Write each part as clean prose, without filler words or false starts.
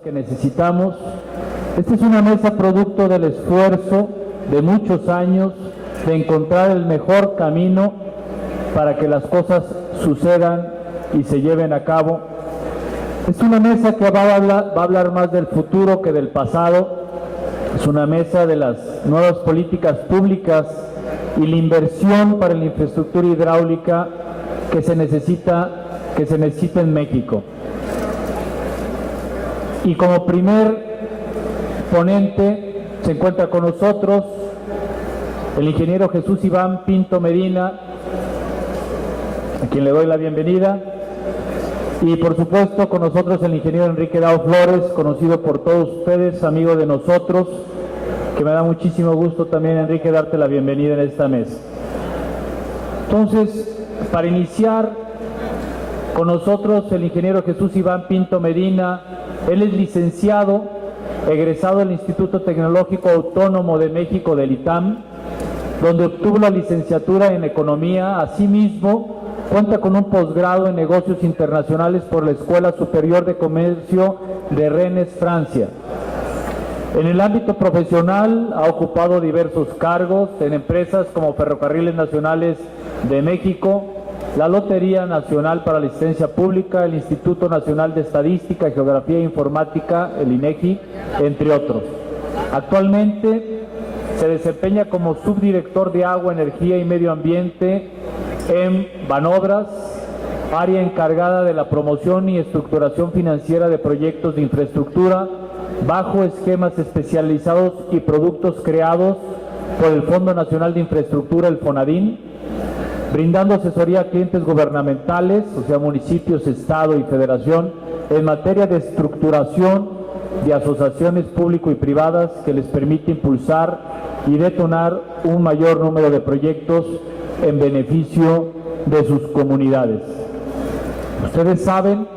que necesitamos. Esta es una mesa producto del esfuerzo de muchos años de encontrar el mejor camino para que las cosas sucedan y se lleven a cabo. Es una mesa que va a hablar más del futuro que del pasado. Es una mesa de las nuevas políticas públicas y la inversión para la infraestructura hidráulica que se necesita en México. Y como primer ponente se encuentra con nosotros el ingeniero Jesús Iván Pinto Medina, a quien le doy la bienvenida, y por supuesto con nosotros el ingeniero Enrique Dao Flores, conocido por todos ustedes, amigo de nosotros, que me da muchísimo gusto también, Enrique, darte la bienvenida en esta mesa. Entonces, para iniciar con nosotros el ingeniero Jesús Iván Pinto Medina, él es licenciado, egresado del Instituto Tecnológico Autónomo de México del ITAM, donde obtuvo la licenciatura en Economía. Asimismo, cuenta con un posgrado en Negocios Internacionales por la Escuela Superior de Comercio de Rennes, Francia. En el ámbito profesional ha ocupado diversos cargos en empresas como Ferrocarriles Nacionales de México, la Lotería Nacional para la Asistencia Pública, el Instituto Nacional de Estadística, Geografía e Informática, el INEGI, entre otros. Actualmente se desempeña como subdirector de Agua, Energía y Medio Ambiente en Banobras, área encargada de la promoción y estructuración financiera de proyectos de infraestructura bajo esquemas especializados y productos creados por el Fondo Nacional de Infraestructura, el FONADIN, brindando asesoría a clientes gubernamentales, o sea, municipios, Estado y Federación, en materia de estructuración de asociaciones público y privadas que les permite impulsar y detonar un mayor número de proyectos en beneficio de sus comunidades. Ustedes saben,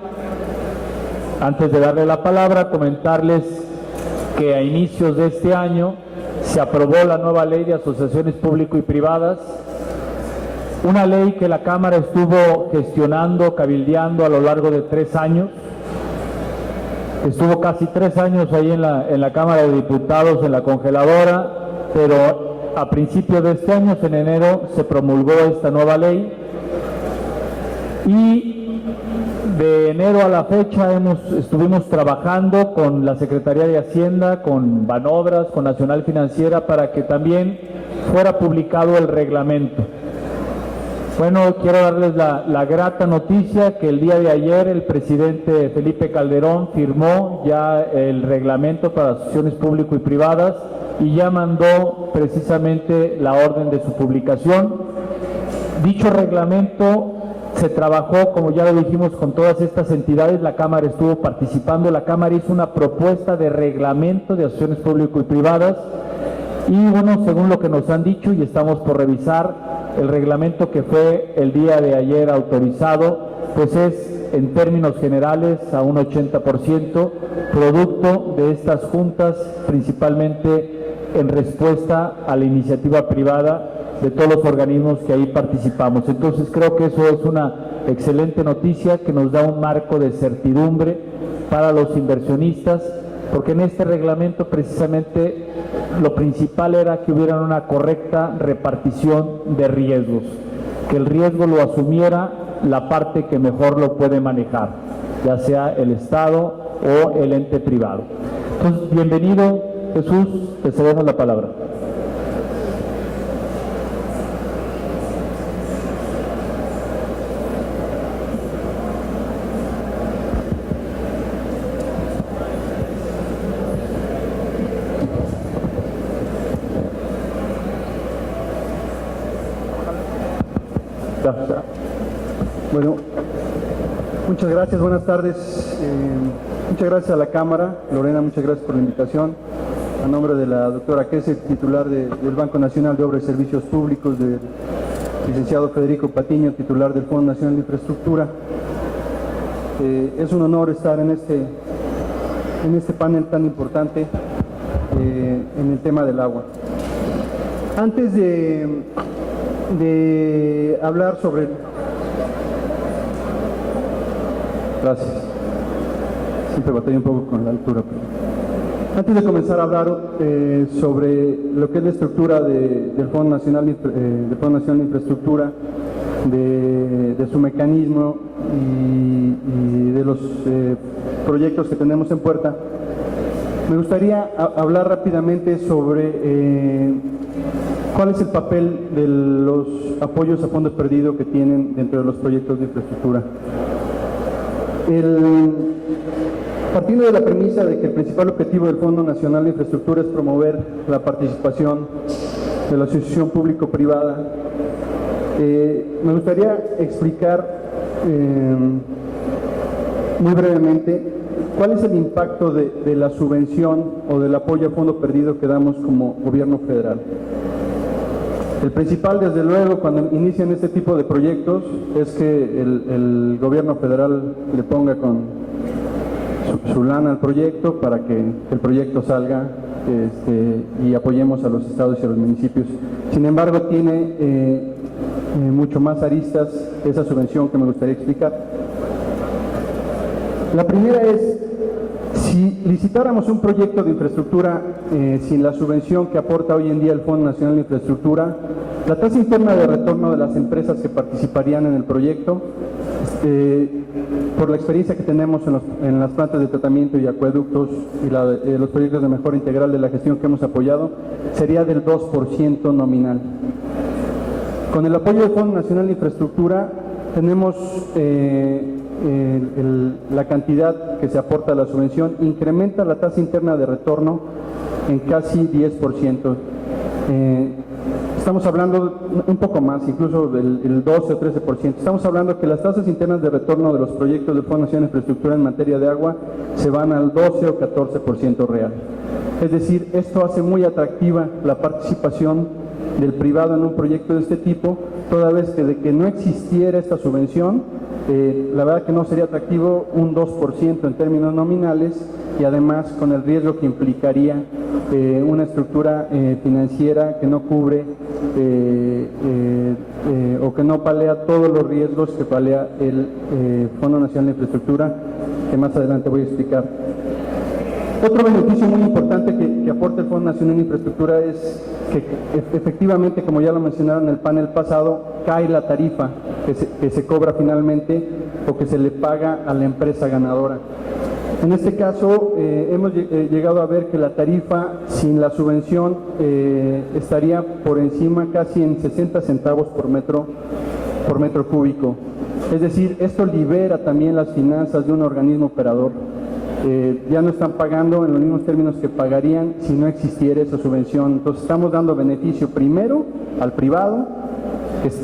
antes de darle la palabra, comentarles que a inicios de este año se aprobó la nueva ley de asociaciones público y privadas, una ley que la Cámara estuvo gestionando, cabildeando a lo largo de 3 años. Estuvo casi 3 años ahí en la Cámara de Diputados, en la congeladora, pero a principios de este año, en enero, se promulgó esta nueva ley. Y de enero a la fecha estuvimos trabajando con la Secretaría de Hacienda, con Banobras, con Nacional Financiera, para que también fuera publicado el reglamento. Bueno, quiero darles la grata noticia que el día de ayer el presidente Felipe Calderón firmó ya el reglamento para asociaciones público y privadas y ya mandó precisamente la orden de su publicación. Dicho reglamento se trabajó, como ya lo dijimos, con todas estas entidades. La Cámara estuvo participando, la Cámara hizo una propuesta de reglamento de asociaciones público y privadas y bueno, según lo que nos han dicho y estamos por revisar, el reglamento que fue el día de ayer autorizado, pues es en términos generales a un 80% producto de estas juntas, principalmente en respuesta a la iniciativa privada de todos los organismos que ahí participamos. Entonces creo que eso es una excelente noticia que nos da un marco de certidumbre para los inversionistas, porque en este reglamento precisamente lo principal era que hubiera una correcta repartición de riesgos, que el riesgo lo asumiera la parte que mejor lo puede manejar, ya sea el Estado o el ente privado. Entonces, bienvenido, Jesús, te cedemos la palabra. Bueno, muchas gracias, buenas tardes. Muchas gracias a la Cámara. Lorena, muchas gracias por la invitación. A nombre de la doctora Kessel, titular del Banco Nacional de Obras y Servicios Públicos, del licenciado Federico Patiño, titular del Fondo Nacional de Infraestructura. Es un honor estar en este panel tan importante en el tema del agua. Antes de hablar sobre... Gracias. Siempre batallé un poco con la altura. Pero... Antes de comenzar a hablar sobre lo que es la estructura del Fondo Nacional de Infraestructura, de su mecanismo y de los proyectos que tenemos en puerta, me gustaría hablar rápidamente sobre cuál es el papel de los apoyos a fondo perdido que tienen dentro de los proyectos de infraestructura. Partiendo de la premisa de que el principal objetivo del Fondo Nacional de Infraestructura es promover la participación de la asociación público-privada, me gustaría explicar muy brevemente cuál es el impacto de la subvención o del apoyo a fondo perdido que damos como gobierno federal. El principal, desde luego, cuando inician este tipo de proyectos, es que el gobierno federal le ponga con su lana al proyecto para que el proyecto salga y apoyemos a los estados y a los municipios. Sin embargo, tiene mucho más aristas esa subvención que me gustaría explicar. La primera es, si licitáramos un proyecto de infraestructura sin la subvención que aporta hoy en día el Fondo Nacional de Infraestructura, la tasa interna de retorno de las empresas que participarían en el proyecto, por la experiencia que tenemos en las plantas de tratamiento y acueductos y los proyectos de mejora integral de la gestión que hemos apoyado, sería del 2% nominal. Con el apoyo del Fondo Nacional de Infraestructura tenemos la cantidad que se aporta a la subvención, incrementa la tasa interna de retorno en casi 10%. Estamos hablando un poco más, incluso del 12 o 13%. Estamos hablando que las tasas internas de retorno de los proyectos del Fondo Nacional de Infraestructura en materia de agua se van al 12 o 14% real. Es decir, esto hace muy atractiva la participación del privado en un proyecto de este tipo, toda vez que de que no existiera esta subvención, la verdad que no sería atractivo un 2% en términos nominales, y además con el riesgo que implicaría una estructura financiera que no cubre o que no palea todos los riesgos que palea el Fondo Nacional de Infraestructura, que más adelante voy a explicar. Otro beneficio muy importante que aporta el Fondo Nacional de Infraestructura es que efectivamente, como ya lo mencionaron en el panel pasado, cae la tarifa que se cobra finalmente o que se le paga a la empresa ganadora. En este caso, hemos llegado a ver que la tarifa sin la subvención estaría por encima casi en 60 centavos por metro cúbico. Es decir, esto libera también las finanzas de un organismo operador. Ya no están pagando en los mismos términos que pagarían si no existiera esa subvención. Entonces estamos dando beneficio primero al privado,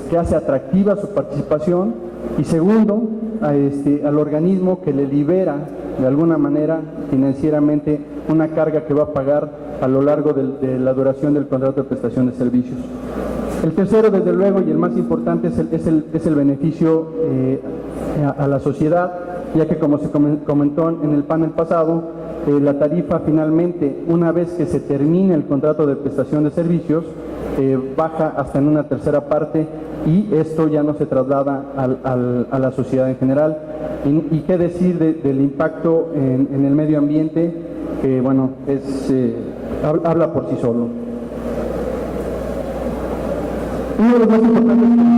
que hace atractiva su participación, y segundo al organismo, que le libera de alguna manera financieramente una carga que va a pagar a lo largo de la duración del contrato de prestación de servicios. El tercero, desde luego, y el más importante, es el beneficio a la sociedad, ya que, como se comentó en el panel pasado, la tarifa finalmente, una vez que se termine el contrato de prestación de servicios, baja hasta en una tercera parte, y esto ya no se traslada a la sociedad en general. Y qué decir del impacto en el medio ambiente, que bueno, habla por sí solo. Uno de los más importantes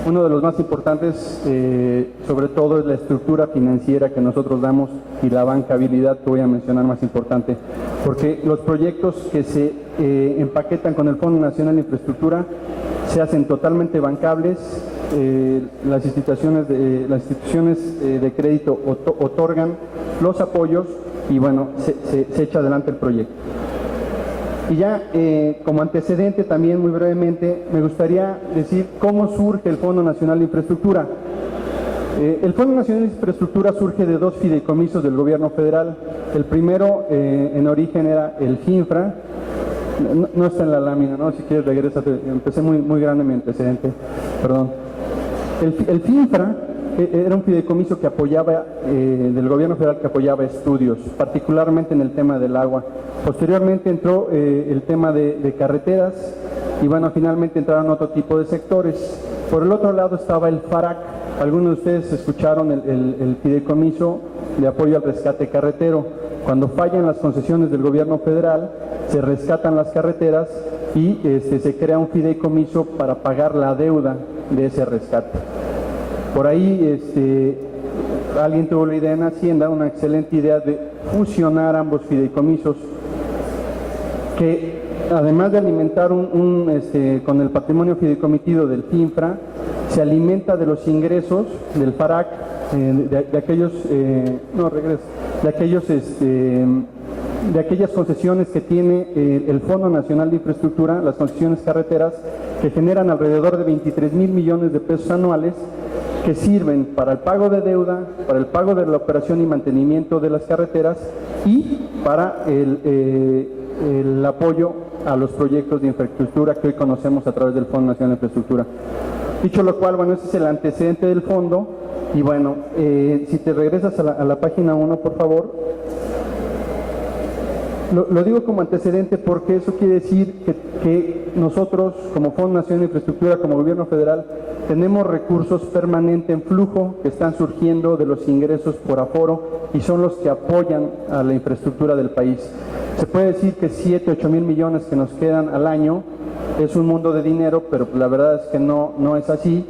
Uno de los más importantes, sobre todo, es la estructura financiera que nosotros damos y la bancabilidad, que voy a mencionar más importante, porque los proyectos que se empaquetan con el Fondo Nacional de Infraestructura se hacen totalmente bancables. Las instituciones de crédito otorgan los apoyos y bueno, se echa adelante el proyecto. Y ya como antecedente, también muy brevemente, me gustaría decir cómo surge el Fondo Nacional de Infraestructura. El Fondo Nacional de Infraestructura surge de dos fideicomisos del gobierno federal. El primero, en origen, era el FINFRA. No está en la lámina, ¿no? Si quieres, regrésate. Empecé muy grande mi antecedente, perdón. El FINFRA era un fideicomiso que apoyaba, del gobierno federal, que apoyaba estudios, particularmente en el tema del agua. Posteriormente entró el tema de carreteras, y bueno, finalmente entraron otro tipo de sectores. Por el otro lado estaba el FARAC. Algunos de ustedes escucharon el fideicomiso de apoyo al rescate carretero. Cuando fallan las concesiones del gobierno federal, se rescatan las carreteras y se crea un fideicomiso para pagar la deuda de ese rescate. Por ahí alguien tuvo la idea en Hacienda, una excelente idea de fusionar ambos fideicomisos, que además de alimentar con el patrimonio fideicomitado del FINFRA, se alimenta de los ingresos del FARAC, de aquellas concesiones que tiene el Fondo Nacional de Infraestructura, las concesiones carreteras, que generan alrededor de 23,000 millones de pesos anuales, que sirven para el pago de deuda, para el pago de la operación y mantenimiento de las carreteras y para el apoyo a los proyectos de infraestructura que hoy conocemos a través del Fondo Nacional de Infraestructura. Dicho lo cual, bueno, ese es el antecedente del fondo. Y bueno, si te regresas a la página 1, por favor. Lo digo como antecedente porque eso quiere decir que nosotros, como Fondo Nacional de Infraestructura, como Gobierno Federal, tenemos recursos permanentes en flujo que están surgiendo de los ingresos por aforo y son los que apoyan a la infraestructura del país. Se puede decir que 7, 8 mil millones que nos quedan al año es un mundo de dinero, pero la verdad es que no es así.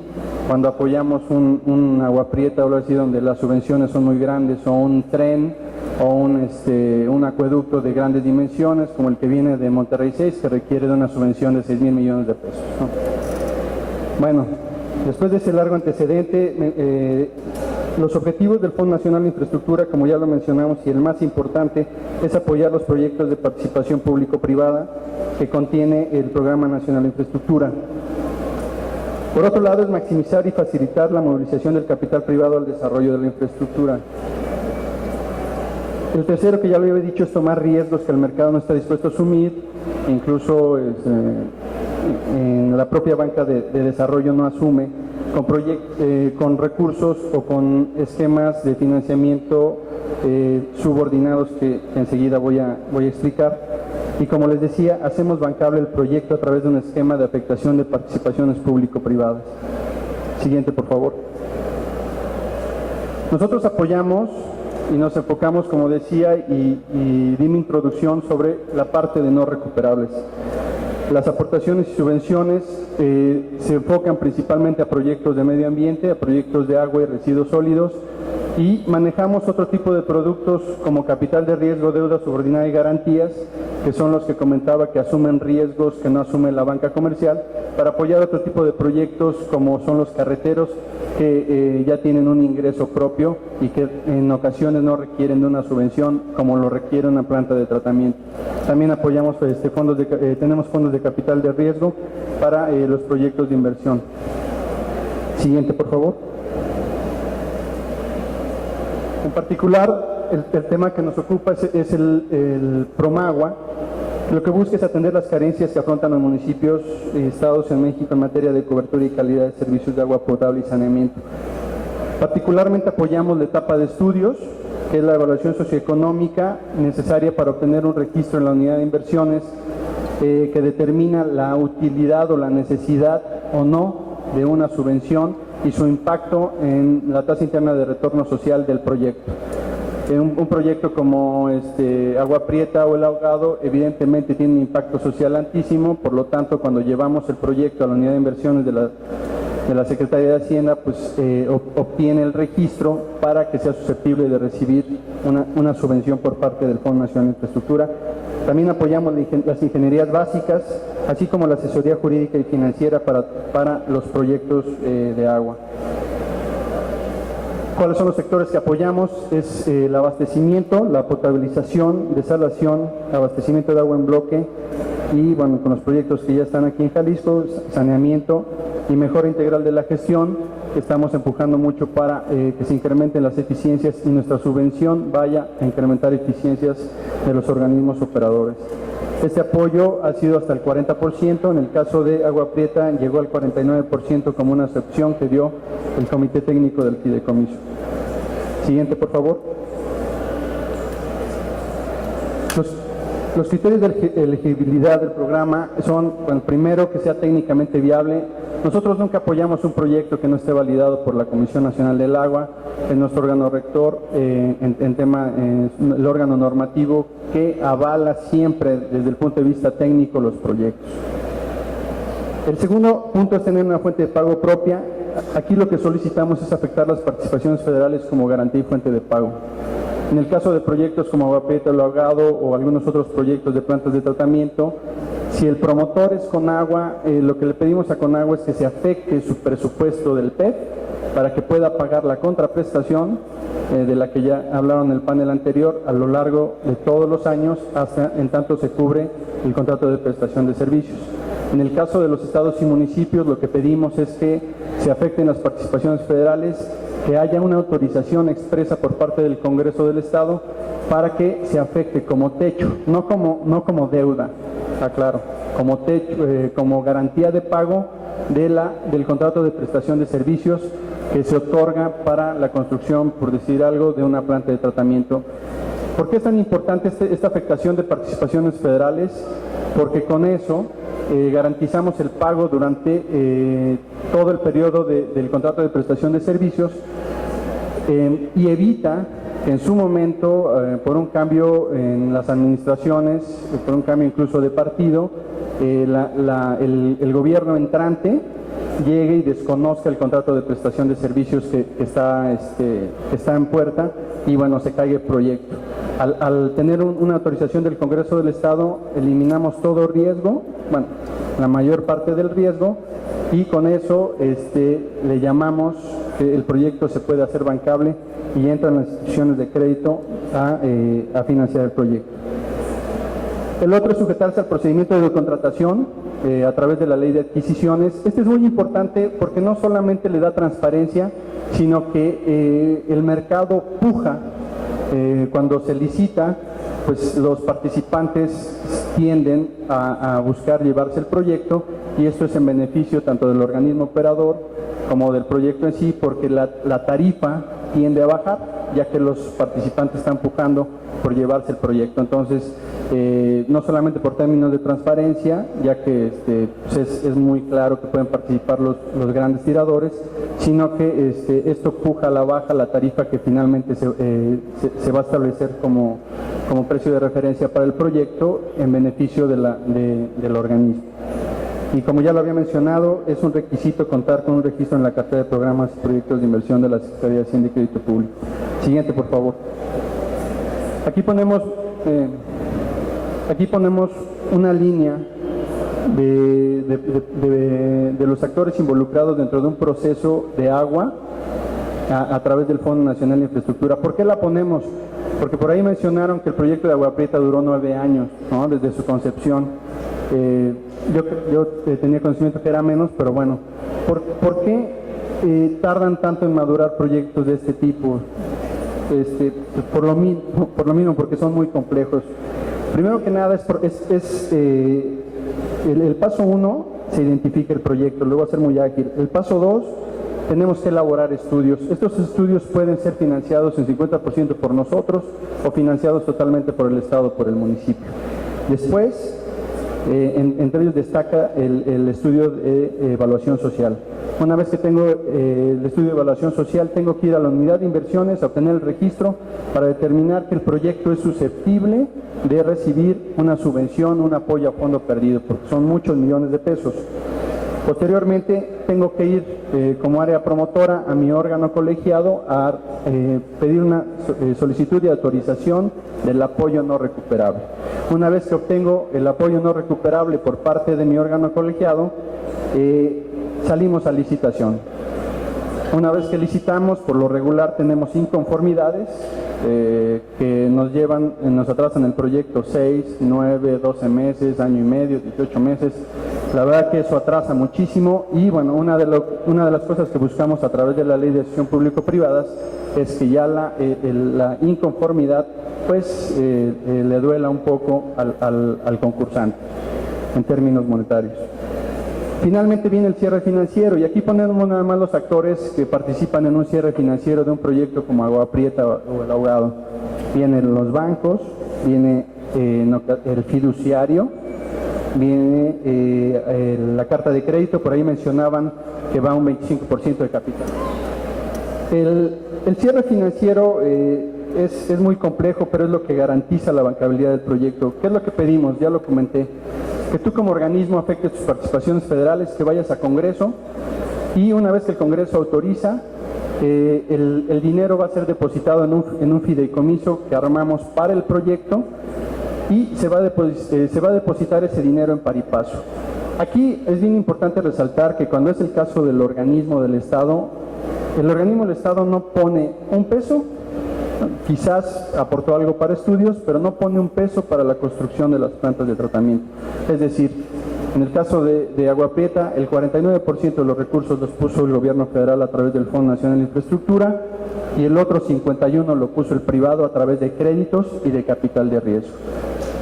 Cuando apoyamos un Agua Prieta o algo así, donde las subvenciones son muy grandes, o un tren, o un acueducto de grandes dimensiones, como el que viene de Monterrey 6, que requiere de una subvención de 6,000 millones de pesos, ¿no? Bueno, después de ese largo antecedente, los objetivos del Fondo Nacional de Infraestructura, como ya lo mencionamos, y el más importante, es apoyar los proyectos de participación público-privada que contiene el Programa Nacional de Infraestructura. Por otro lado, es maximizar y facilitar la movilización del capital privado al desarrollo de la infraestructura. El tercero, que ya lo había dicho, es tomar riesgos que el mercado no está dispuesto a asumir, incluso en la propia banca de desarrollo no asume, con recursos o con esquemas de financiamiento subordinados que enseguida voy a explicar. Y como les decía, hacemos bancable el proyecto a través de un esquema de afectación de participaciones público-privadas. Siguiente, por favor. Nosotros apoyamos y nos enfocamos, como decía, y di mi introducción sobre la parte de no recuperables. Las aportaciones y subvenciones se enfocan principalmente a proyectos de medio ambiente, a proyectos de agua y residuos sólidos, y manejamos otro tipo de productos como capital de riesgo, deuda subordinada y garantías, que son los que comentaba que asumen riesgos que no asume la banca comercial, para apoyar otro tipo de proyectos como son los carreteros, que ya tienen un ingreso propio y que en ocasiones no requieren de una subvención como lo requiere una planta de tratamiento. También apoyamos tenemos fondos de capital de riesgo para los proyectos de inversión. Siguiente, por favor. En particular, el tema que nos ocupa es el Promagua. Lo que busca es atender las carencias que afrontan los municipios y estados en México en materia de cobertura y calidad de servicios de agua potable y saneamiento. Particularmente apoyamos la etapa de estudios, que es la evaluación socioeconómica necesaria para obtener un registro en la unidad de inversiones que determina la utilidad o la necesidad o no de una subvención y su impacto en la tasa interna de retorno social del proyecto. Un proyecto como Agua Prieta o El Ahogado evidentemente tiene un impacto social altísimo, por lo tanto cuando llevamos el proyecto a la unidad de inversiones de la Secretaría de Hacienda, pues obtiene el registro para que sea susceptible de recibir una subvención por parte del Fondo Nacional de Infraestructura. También apoyamos las ingenierías básicas, así como la asesoría jurídica y financiera para los proyectos de agua. ¿Cuáles son los sectores que apoyamos? Es el abastecimiento, la potabilización, desalación, abastecimiento de agua en bloque y, bueno, con los proyectos que ya están aquí en Jalisco, saneamiento y mejora integral de la gestión, que estamos empujando mucho para que se incrementen las eficiencias y nuestra subvención vaya a incrementar eficiencias de los organismos operadores. Este apoyo ha sido hasta el 40%, en el caso de Agua Prieta llegó al 49% como una excepción que dio el Comité Técnico del Fideicomiso. Siguiente, por favor. Los criterios de elegibilidad del programa son, bueno, primero, que sea técnicamente viable. Nosotros nunca apoyamos un proyecto que no esté validado por la Comisión Nacional del Agua, es nuestro órgano rector, el órgano normativo que avala siempre desde el punto de vista técnico los proyectos. El segundo punto es tener una fuente de pago propia. Aquí lo que solicitamos es afectar las participaciones federales como garantía y fuente de pago. En el caso de proyectos como Agua Prieta, El Ahogado o algunos otros proyectos de plantas de tratamiento, si el promotor es Conagua, lo que le pedimos a Conagua es que se afecte su presupuesto del PEP para que pueda pagar la contraprestación de la que ya hablaron en el panel anterior a lo largo de todos los años hasta en tanto se cubre el contrato de prestación de servicios. En el caso de los estados y municipios, lo que pedimos es que se afecten las participaciones federales, que haya una autorización expresa por parte del Congreso del Estado para que se afecte como techo, no como deuda, aclaro, como techo, como garantía de pago del contrato de prestación de servicios que se otorga para la construcción, por decir algo, de una planta de tratamiento. ¿Por qué es tan importante esta afectación de participaciones federales? Porque con eso garantizamos el pago durante todo el periodo del contrato de prestación de servicios y evita que en su momento, por un cambio en las administraciones, por un cambio incluso de partido, el gobierno entrante llegue y desconozca el contrato de prestación de servicios que está en puerta y bueno, se caiga el proyecto. Al tener una autorización del Congreso del Estado, eliminamos todo riesgo, bueno, la mayor parte del riesgo, y con eso le llamamos que el proyecto se puede hacer bancable y entran las instituciones de crédito a financiar el proyecto. El otro es sujetarse al procedimiento de contratación a través de la ley de adquisiciones. Este es muy importante porque no solamente le da transparencia, sino que el mercado puja. Cuando se licita, pues los participantes tienden a buscar llevarse el proyecto y esto es en beneficio tanto del organismo operador como del proyecto en sí, porque la tarifa tiende a bajar, ya que los participantes están pujando por llevarse el proyecto. Entonces, no solamente por términos de transparencia, ya que pues es muy claro que pueden participar los grandes tiradores, sino que esto puja a la baja la tarifa que finalmente se va a establecer como precio de referencia para el proyecto en beneficio del organismo. Y como ya lo había mencionado, es un requisito contar con un registro en la cartera de programas y proyectos de inversión de la Secretaría de Hacienda y Crédito Público. Siguiente, por favor. Aquí ponemos una línea de los actores involucrados dentro de un proceso de agua a través del Fondo Nacional de Infraestructura. ¿Por qué la ponemos? Porque por ahí mencionaron que el proyecto de Agua Prieta duró 9 años, ¿no? Desde su concepción. Yo tenía conocimiento que era menos, pero bueno, ¿por qué tardan tanto en madurar proyectos de este tipo? Por lo mismo, porque son muy complejos. Primero que nada, el paso 1 se identifica el proyecto, luego va a ser muy ágil. El paso 2, tenemos que elaborar estudios. Estos estudios pueden ser financiados en 50% por nosotros o financiados totalmente por el Estado, por el municipio. Después, entre ellos destaca el estudio de evaluación social. Una vez que tengo el estudio de evaluación social, tengo que ir a la unidad de inversiones a obtener el registro para determinar que el proyecto es susceptible de recibir una subvención, un apoyo a fondo perdido, porque son muchos millones de pesos. Posteriormente, tengo que ir como área promotora a mi órgano colegiado a pedir una solicitud de autorización del apoyo no recuperable. Una vez que obtengo el apoyo no recuperable por parte de mi órgano colegiado, salimos a licitación. Una vez que licitamos, por lo regular tenemos inconformidades que nos atrasan el proyecto 6, 9, 12 meses, año y medio, 18 meses. La verdad que eso atrasa muchísimo y bueno, una de las cosas que buscamos a través de la ley de asociación público-privadas es que ya la inconformidad pues le duela un poco al concursante en términos monetarios. Finalmente viene el cierre financiero y aquí ponemos nada más los actores que participan en un cierre financiero de un proyecto como Agua Prieta o El Ahogado. Vienen los bancos, viene el fiduciario, viene la carta de crédito, por ahí mencionaban que va a un 25% de capital. El cierre financiero es muy complejo, pero es lo que garantiza la bancabilidad del proyecto. ¿Qué es lo que pedimos? Ya lo comenté. Que tú como organismo afectes tus participaciones federales, que vayas a Congreso y una vez que el Congreso autoriza, el dinero va a ser depositado en un fideicomiso que armamos para el proyecto y se va a depositar ese dinero en par y paso. Aquí es bien importante resaltar que cuando es el caso del organismo del Estado, el organismo del Estado no pone un peso, quizás aportó algo para estudios, pero no pone un peso para la construcción de las plantas de tratamiento. Es decir, en el caso de Agua Prieta, el 49% de los recursos los puso el gobierno federal a través del Fondo Nacional de Infraestructura y el otro 51% lo puso el privado a través de créditos y de capital de riesgo.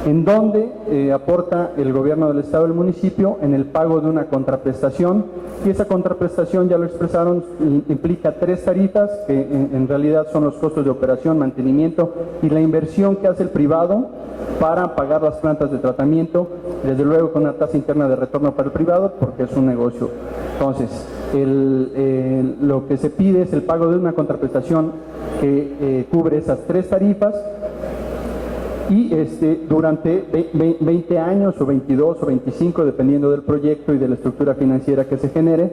¿En dónde aporta el gobierno del Estado y el municipio? En el pago de una contraprestación, y esa contraprestación, ya lo expresaron, implica 3 tarifas que en realidad son los costos de operación, mantenimiento y la inversión que hace el privado para pagar las plantas de tratamiento, desde luego con una tasa interna de retorno para el privado porque es un negocio. Entonces, lo que se pide es el pago de una contraprestación que cubre esas 3 tarifas y durante 20 años o 22 o 25 dependiendo del proyecto y de la estructura financiera que se genere,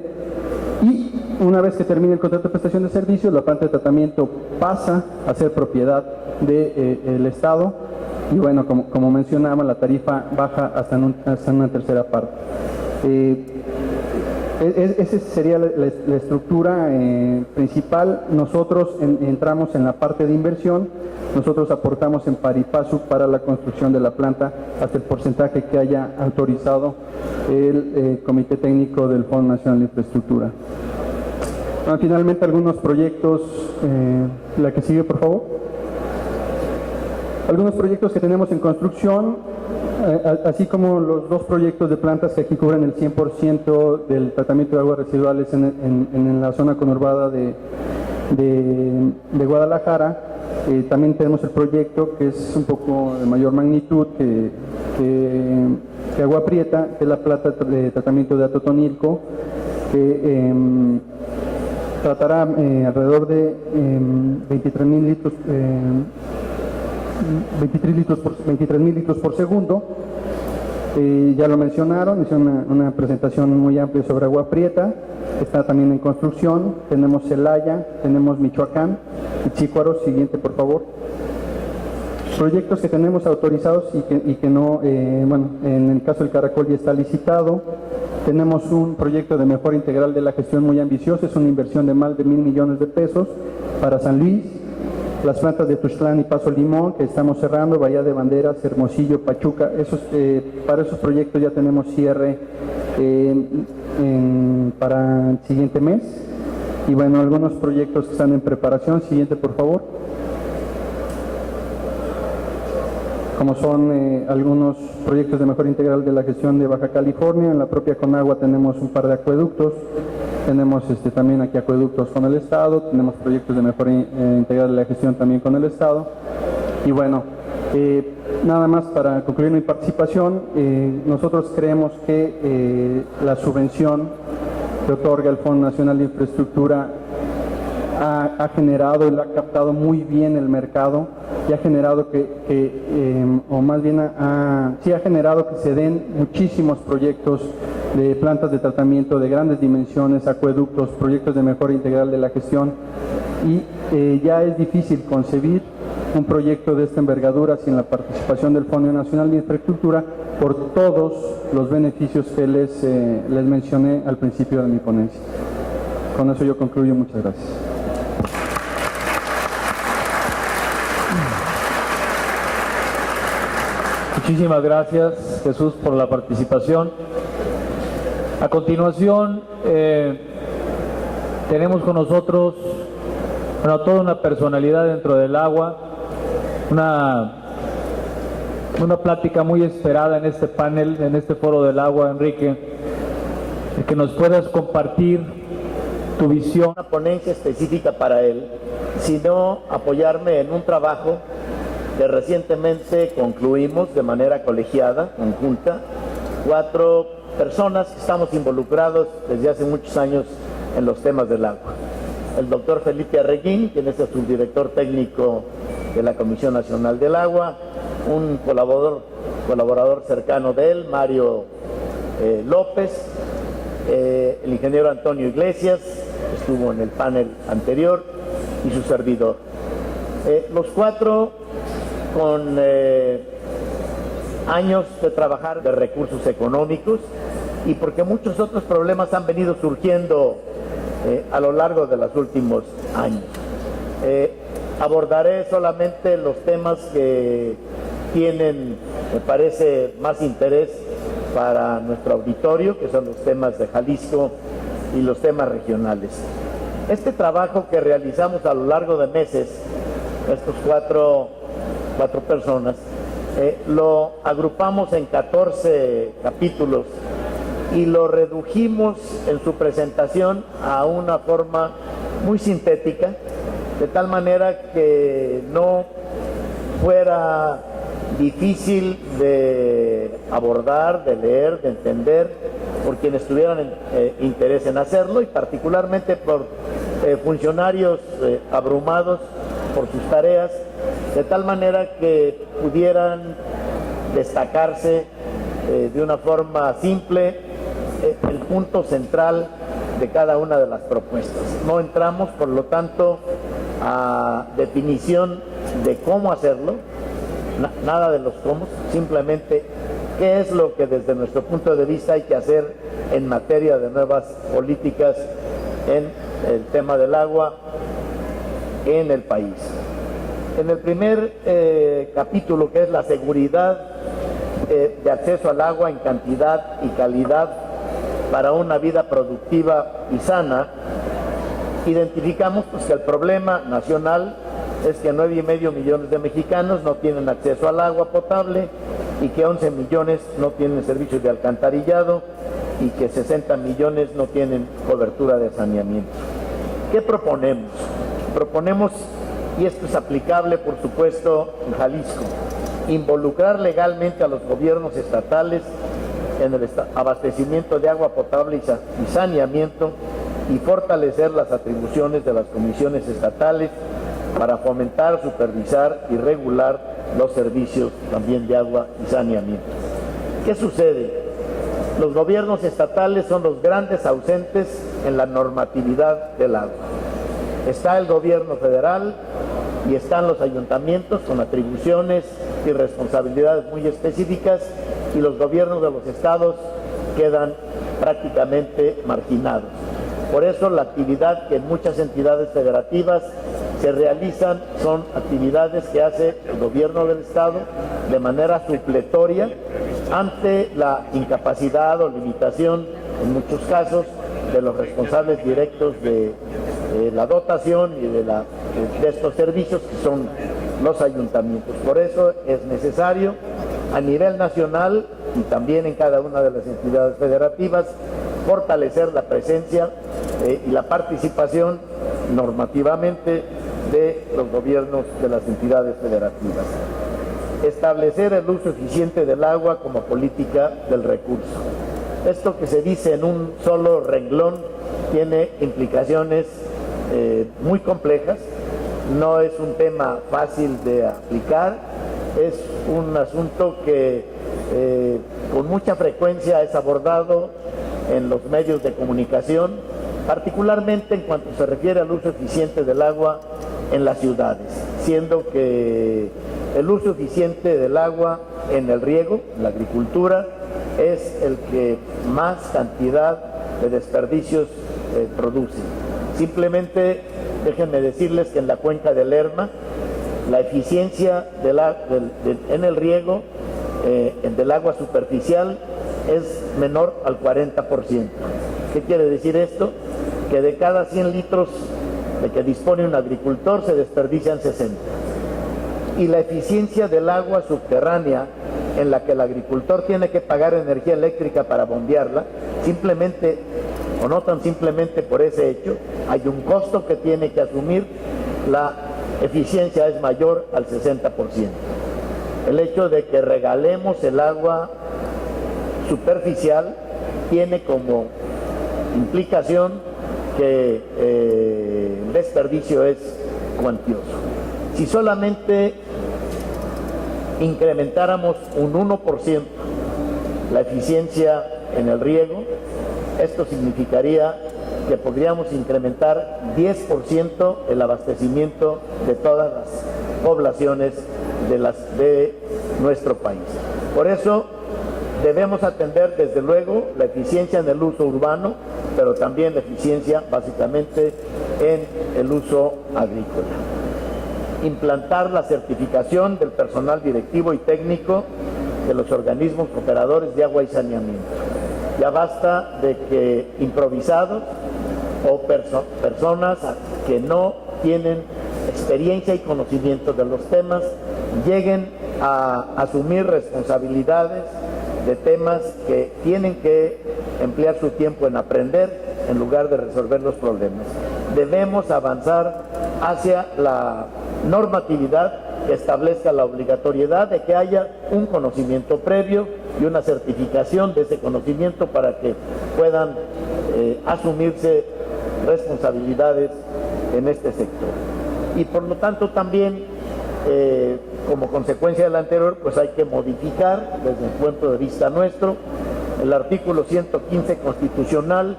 y una vez que termine el contrato de prestación de servicios, la planta de tratamiento pasa a ser propiedad del Estado y bueno, como mencionaba, la tarifa baja hasta una tercera parte. Esa sería la estructura principal. Nosotros entramos en la parte de inversión, nosotros aportamos en par y paso para la construcción de la planta hasta el porcentaje que haya autorizado el Comité Técnico del Fondo Nacional de Infraestructura. Bueno, finalmente algunos proyectos, la que sigue por favor. Algunos proyectos que tenemos en construcción, así como los 2 proyectos de plantas que aquí cubren el 100% del tratamiento de aguas residuales en la zona conurbada de Guadalajara. También tenemos el proyecto que es un poco de mayor magnitud que Agua Prieta, que es la planta de tratamiento de Atotonilco, que tratará alrededor de 23,000 litros 23,000 litros por segundo. Ya lo mencionaron, hice una presentación muy amplia sobre Agua Prieta, está también en construcción. Tenemos Celaya, tenemos Michoacán y Chícuaro. Siguiente por favor. Proyectos que tenemos autorizados y que no, bueno, en el caso del Caracol ya está licitado. Tenemos un proyecto de mejora integral de la gestión muy ambicioso, es una inversión de más de 1,000 millones de pesos para San Luis. Las plantas de Tuxtlán y Paso Limón que estamos cerrando, Bahía de Banderas, Hermosillo, Pachuca, para esos proyectos ya tenemos cierre para el siguiente mes. Y bueno, algunos proyectos que están en preparación. Siguiente por favor. Como son algunos proyectos de mejora integral de la gestión de Baja California, en la propia Conagua tenemos un par de acueductos. Tenemos también aquí acueductos con el Estado, tenemos proyectos de mejora integral de la gestión también con el Estado. Y bueno, nada más para concluir mi participación, nosotros creemos que la subvención que otorga el Fondo Nacional de Infraestructura ha generado y lo ha captado muy bien el mercado y ha generado o más bien sí ha generado que se den muchísimos proyectos de plantas de tratamiento de grandes dimensiones, acueductos, proyectos de mejora integral de la gestión, y ya es difícil concebir un proyecto de esta envergadura sin la participación del Fondo Nacional de Infraestructura por todos los beneficios que les mencioné al principio de mi ponencia. Con eso yo concluyo. Muchas gracias. Muchísimas gracias, Jesús, por la participación. A continuación, tenemos con nosotros toda una personalidad dentro del agua, una plática muy esperada en este panel, en este foro del agua, Enrique, que nos puedas compartir tu visión. Una ponencia específica para él, sino apoyarme en un trabajo que recientemente concluimos de manera colegiada, conjunta, 4 personas que estamos involucrados desde hace muchos años en los temas del agua. El doctor Felipe Arreguín, quien es el subdirector técnico de la Comisión Nacional del Agua, un colaborador cercano de él, Mario López, el ingeniero Antonio Iglesias, estuvo en el panel anterior, y su servidor. Los 4 con años de trabajar de recursos económicos y porque muchos otros problemas han venido surgiendo a lo largo de los últimos años. Abordaré solamente los temas que tienen, me parece, más interés para nuestro auditorio, que son los temas de Jalisco y los temas regionales. Este trabajo que realizamos a lo largo de meses, estos cuatro personas, lo agrupamos en 14 capítulos y lo redujimos en su presentación a una forma muy sintética, de tal manera que no fuera difícil de abordar, de leer, de entender por quienes tuvieran interés en hacerlo y particularmente por funcionarios abrumados por sus tareas, de tal manera que pudieran destacarse de una forma simple el punto central de cada una de las propuestas. No entramos, por lo tanto, a definición de cómo hacerlo, nada de los cómo, simplemente qué es lo que desde nuestro punto de vista hay que hacer en materia de nuevas políticas en el tema del agua en el país. En el primer capítulo, que es la seguridad de acceso al agua en cantidad y calidad para una vida productiva y sana, identificamos pues, que el problema nacional es que 9,5 millones de mexicanos no tienen acceso al agua potable y que 11 millones no tienen servicios de alcantarillado y que 60 millones no tienen cobertura de saneamiento. ¿Qué proponemos? Proponemos, y esto es aplicable por supuesto en Jalisco, involucrar legalmente a los gobiernos estatales en el abastecimiento de agua potable y saneamiento y fortalecer las atribuciones de las comisiones estatales para fomentar, supervisar y regular los servicios también de agua y saneamiento. ¿Qué sucede? Los gobiernos estatales son los grandes ausentes en la normatividad del agua. Está el gobierno federal y están los ayuntamientos con atribuciones y responsabilidades muy específicas y los gobiernos de los estados quedan prácticamente marginados. Por eso la actividad que en muchas entidades federativas se realizan son actividades que hace el gobierno del estado de manera supletoria ante la incapacidad o limitación, en muchos casos, de los responsables directos de la dotación y de estos servicios, que son los ayuntamientos. Por eso es necesario a nivel nacional y también en cada una de las entidades federativas fortalecer la presencia y la participación normativamente de los gobiernos de las entidades federativas. Establecer el uso eficiente del agua como política del recurso. Esto que se dice en un solo renglón tiene implicaciones muy complejas, no es un tema fácil de aplicar, es un asunto que con mucha frecuencia es abordado en los medios de comunicación, particularmente en cuanto se refiere al uso eficiente del agua en las ciudades, siendo que el uso eficiente del agua en el riego, en la agricultura, es el que más cantidad de desperdicios produce. Simplemente déjenme decirles que en la cuenca del Lerma, la eficiencia en el riego del agua superficial es menor al 40%. ¿Qué quiere decir esto? Que de cada 100 litros de que dispone un agricultor se desperdician 60. Y la eficiencia del agua subterránea, en la que el agricultor tiene que pagar energía eléctrica para bombearla, simplemente o no tan simplemente por ese hecho, hay un costo que tiene que asumir la eficiencia es mayor al 60%. El hecho de que regalemos el agua superficial tiene como implicación que el desperdicio es cuantioso. Si solamente incrementáramos un 1% la eficiencia en el riego, esto significaría que podríamos incrementar 10% el abastecimiento de todas las poblaciones de nuestro país. Por eso debemos atender desde luego la eficiencia en el uso urbano, pero también la eficiencia básicamente en el uso agrícola. Implantar la certificación del personal directivo y técnico de los organismos operadores de agua y saneamiento. Ya basta de que improvisados o personas que no tienen experiencia y conocimiento de los temas lleguen a asumir responsabilidades de temas que tienen que emplear su tiempo en aprender en lugar de resolver los problemas. Debemos avanzar hacia la normatividad que establezca la obligatoriedad de que haya un conocimiento previo y una certificación de ese conocimiento para que puedan asumirse responsabilidades en este sector. Y por lo tanto también, como consecuencia de lo anterior, pues hay que modificar desde el punto de vista nuestro el artículo 115 constitucional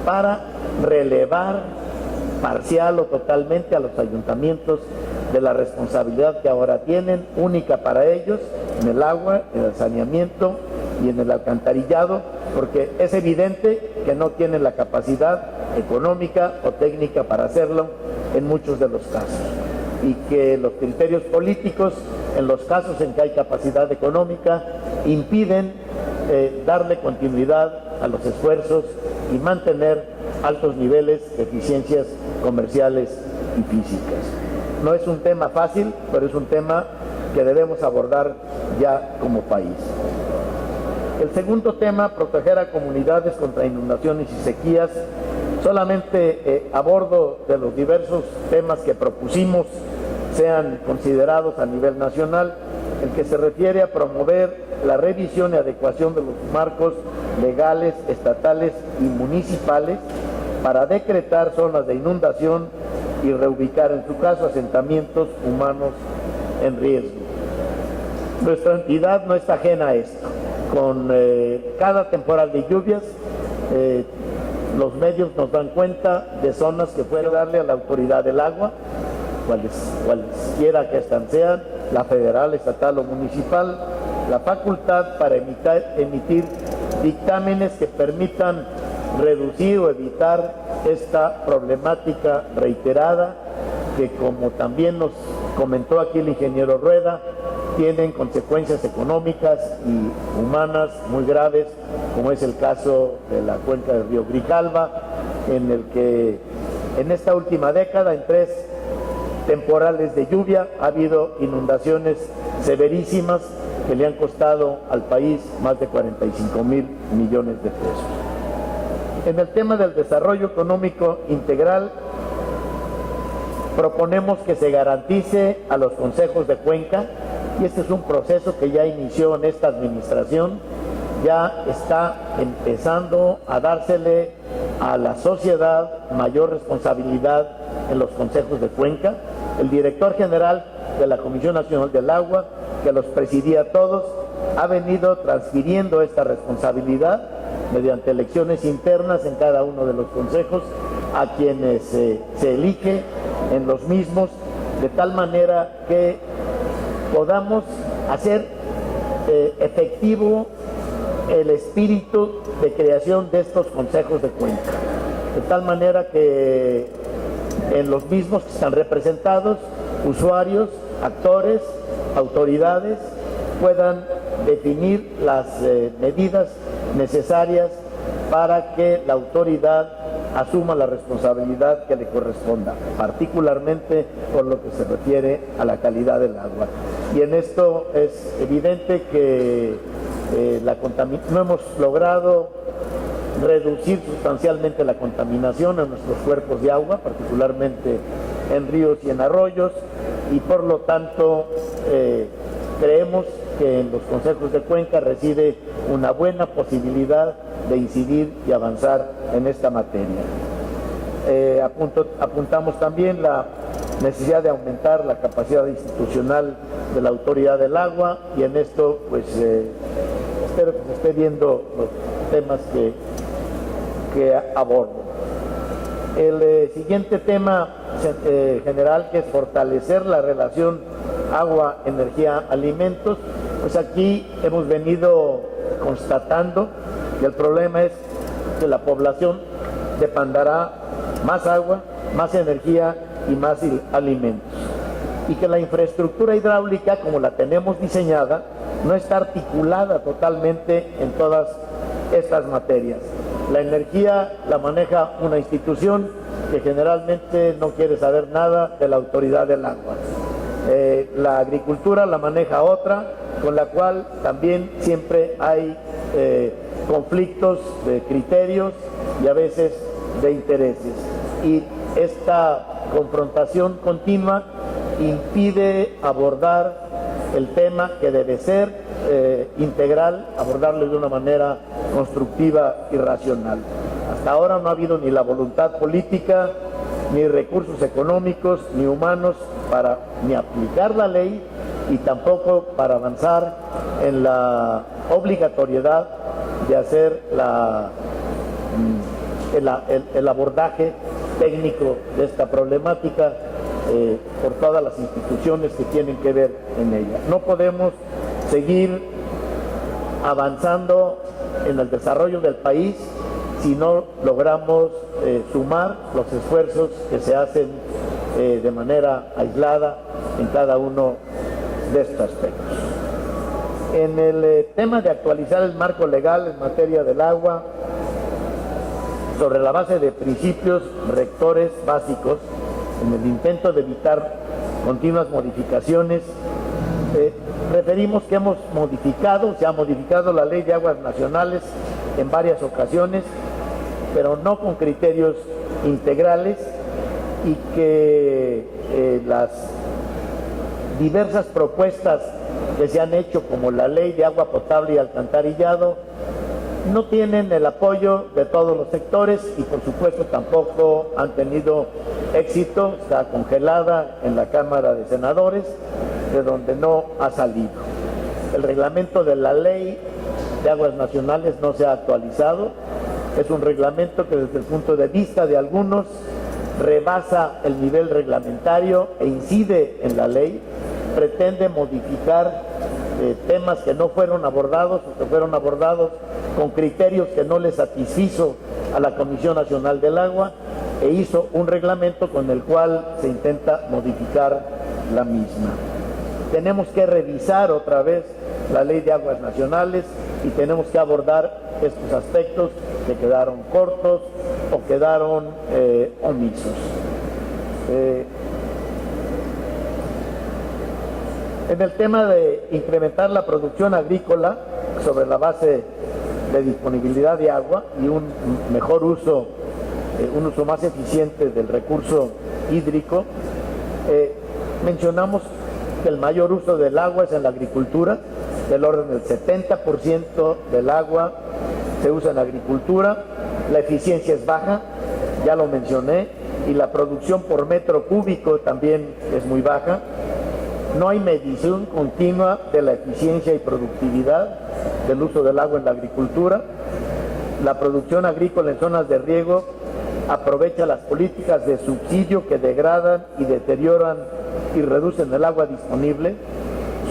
para relevar parcial o totalmente a los ayuntamientos de la responsabilidad que ahora tienen, única para ellos, en el agua, en el saneamiento y en el alcantarillado, porque es evidente que no tienen la capacidad económica o técnica para hacerlo en muchos de los casos, y que los criterios políticos, en los casos en que hay capacidad económica, impiden darle continuidad a los esfuerzos y mantener altos niveles de eficiencias comerciales y físicas. No es un tema fácil, pero es un tema que debemos abordar ya como país. El segundo tema, proteger a comunidades contra inundaciones y sequías. Solamente abordo de los diversos temas que propusimos sean considerados a nivel nacional, el que se refiere a promover la revisión y adecuación de los marcos legales, estatales y municipales para decretar zonas de inundación y reubicar en su caso asentamientos humanos en riesgo. Nuestra entidad no está ajena a esto. Con cada temporal de lluvias, los medios nos dan cuenta de zonas que pueden darle a la autoridad del agua, cualesquiera que estas sean, la federal, estatal o municipal, la facultad para emitir dictámenes que permitan reducir o evitar esta problemática reiterada que, como también nos comentó aquí el ingeniero Rueda, tienen consecuencias económicas y humanas muy graves, como es el caso de la cuenca del río Grijalva, en el que en esta última década, en 3 temporales de lluvia, ha habido inundaciones severísimas que le han costado al país más de 45,000 millones de pesos. En el tema del desarrollo económico integral, proponemos que se garantice a los consejos de cuenca, y este es un proceso que ya inició en esta administración, ya está empezando a dársele a la sociedad mayor responsabilidad en los consejos de cuenca. El director general de la Comisión Nacional del Agua, que los presidía todos, ha venido transfiriendo esta responsabilidad mediante elecciones internas en cada uno de los consejos a quienes se elige en los mismos, de tal manera que podamos hacer efectivo el espíritu de creación de estos consejos de cuenca, de tal manera que en los mismos que están representados usuarios, actores, autoridades puedan definir las medidas necesarias para que la autoridad asuma la responsabilidad que le corresponda, particularmente por lo que se refiere a la calidad del agua. Y en esto es evidente que no hemos logrado reducir sustancialmente la contaminación en nuestros cuerpos de agua, particularmente en ríos y en arroyos, y por lo tanto creemos que en los consejos de cuenca reside una buena posibilidad de incidir y avanzar en esta materia. Apuntamos también la necesidad de aumentar la capacidad institucional de la Autoridad del Agua, y en esto pues espero que se esté viendo los temas que abordo. El siguiente tema general, que es fortalecer la relación agua, energía, alimentos, pues aquí hemos venido constatando que el problema es que la población demandará más agua, más energía y más alimentos, y que la infraestructura hidráulica, como la tenemos diseñada, no está articulada totalmente en todas estas materias. La energía la maneja una institución que generalmente no quiere saber nada de la Autoridad del Agua. La agricultura la maneja otra, con la cual también siempre hay conflictos de criterios y a veces de intereses. Y esta confrontación continua impide abordar el tema, que debe ser integral, abordarlo de una manera constructiva y racional. Hasta ahora no ha habido ni la voluntad política, ni recursos económicos, ni humanos para ni aplicar la ley, y tampoco para avanzar en la obligatoriedad de hacer el abordaje técnico de esta problemática por todas las instituciones que tienen que ver en ella. No podemos seguir avanzando en el desarrollo del país si no logramos sumar los esfuerzos que se hacen de manera aislada en cada uno de estos aspectos. En el tema de actualizar el marco legal en materia del agua, sobre la base de principios rectores básicos, en el intento de evitar continuas modificaciones, referimos que se ha modificado la Ley de Aguas Nacionales en varias ocasiones, pero no con criterios integrales, y que las diversas propuestas que se han hecho, como la Ley de Agua Potable y Alcantarillado, no tienen el apoyo de todos los sectores, y por supuesto tampoco han tenido éxito. Está congelada en la Cámara de Senadores, de donde no ha salido. El reglamento de la Ley de Aguas Nacionales no se ha actualizado. Es un reglamento que, desde el punto de vista de algunos, rebasa el nivel reglamentario e incide en la ley. Pretende modificar temas que no fueron abordados, o que fueron abordados con criterios que no le satisfizo a la Comisión Nacional del Agua, e hizo un reglamento con el cual se intenta modificar la misma. Tenemos que revisar otra vez la Ley de Aguas Nacionales, y tenemos que abordar estos aspectos que quedaron cortos o quedaron omisos. En el tema de incrementar la producción agrícola sobre la base de disponibilidad de agua y un mejor uso, un uso más eficiente del recurso hídrico, mencionamos que el mayor uso del agua es en la agricultura. Del orden del 70% del agua se usa en la agricultura. La eficiencia es baja, ya lo mencioné, y la producción por metro cúbico también es muy baja. No hay medición continua de la eficiencia y productividad del uso del agua en la agricultura. La producción agrícola en zonas de riego aprovecha las políticas de subsidio que degradan y deterioran y reducen el agua disponible.